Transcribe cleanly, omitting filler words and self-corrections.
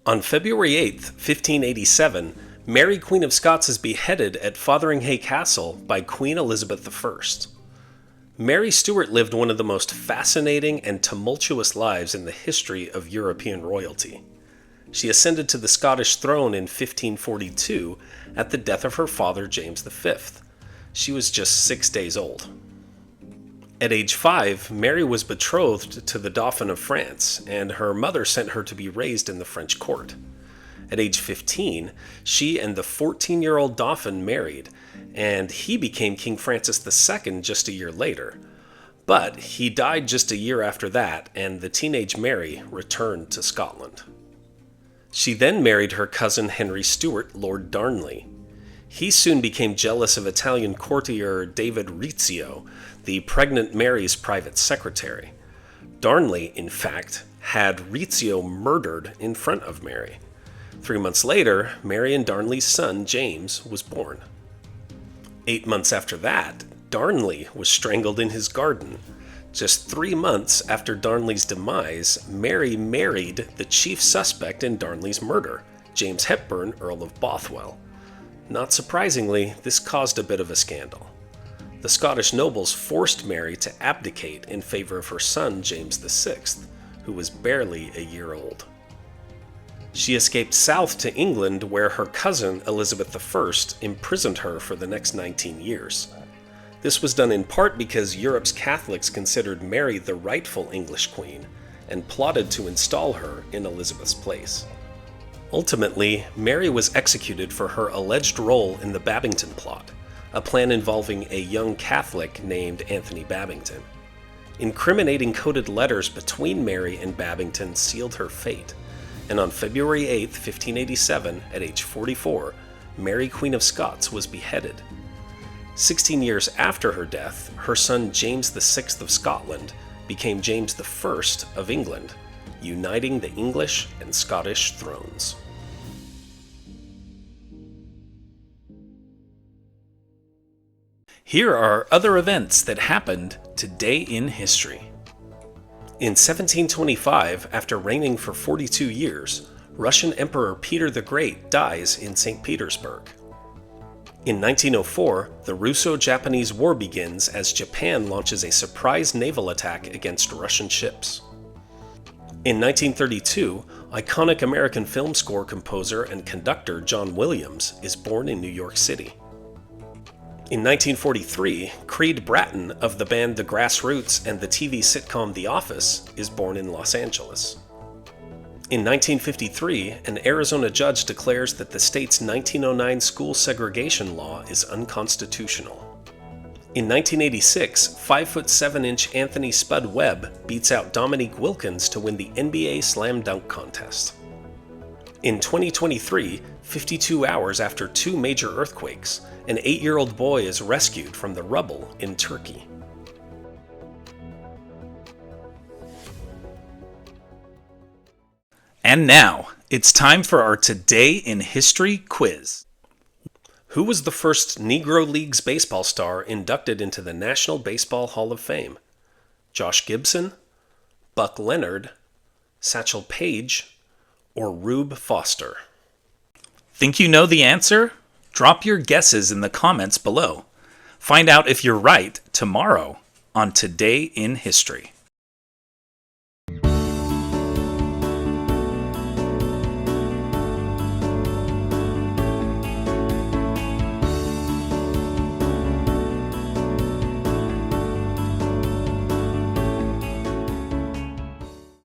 On February 8th, 1587, Mary Queen of Scots is beheaded at Fotheringhay Castle by Queen Elizabeth I. Mary Stuart lived one of the most fascinating and tumultuous lives in the history of European royalty. She ascended to the Scottish throne in 1542 at the death of her father James V. She was just 6 days old. At age 5, Mary was betrothed to the Dauphin of France, and her mother sent her to be raised in the French court. At age 15, she and the 14-year-old Dauphin married, and he became King Francis II just a year later. But he died just a year after that, and the teenage Mary returned to Scotland. She then married her cousin Henry Stuart, Lord Darnley. He soon became jealous of Italian courtier David Rizzio, the pregnant Mary's private secretary. Darnley, in fact, had Rizzio murdered in front of Mary. 3 months later, Mary and Darnley's son, James, was born. 8 months after that, Darnley was strangled in his garden. Just 3 months after Darnley's demise, Mary married the chief suspect in Darnley's murder, James Hepburn, Earl of Bothwell. Not surprisingly, this caused a bit of a scandal. The Scottish nobles forced Mary to abdicate in favor of her son James VI, who was barely a year old. She escaped south to England, where her cousin Elizabeth I imprisoned her for the next 19 years. This was done in part because Europe's Catholics considered Mary the rightful English queen and plotted to install her in Elizabeth's place. Ultimately, Mary was executed for her alleged role in the Babington plot, a plan involving a young Catholic named Anthony Babington. Incriminating coded letters between Mary and Babington sealed her fate, and on February 8, 1587, at age 44, Mary Queen of Scots was beheaded. 16 years after her death, her son James VI of Scotland became James I of England, uniting the English and Scottish thrones. Here are other events that happened today in history. In 1725, after reigning for 42 years, Russian Emperor Peter the Great dies in St. Petersburg. In 1904, the Russo-Japanese War begins as Japan launches a surprise naval attack against Russian ships. In 1932, iconic American film score composer and conductor John Williams is born in New York City. In 1943, Creed Bratton of the band The Grassroots and the TV sitcom The Office is born in Los Angeles. In 1953, an Arizona judge declares that the state's 1909 school segregation law is unconstitutional. In 1986, 5'7" Anthony Spud Webb beats out Dominique Wilkins to win the NBA Slam Dunk Contest. In 2023, 52 hours after 2 major earthquakes, an 8-year-old boy is rescued from the rubble in Turkey. And now, it's time for our Today in History quiz. Who was the first Negro Leagues baseball star inducted into the National Baseball Hall of Fame? Josh Gibson, Buck Leonard, Satchel Paige, or Rube Foster? Think you know the answer? Drop your guesses in the comments below. Find out if you're right tomorrow on Today in History.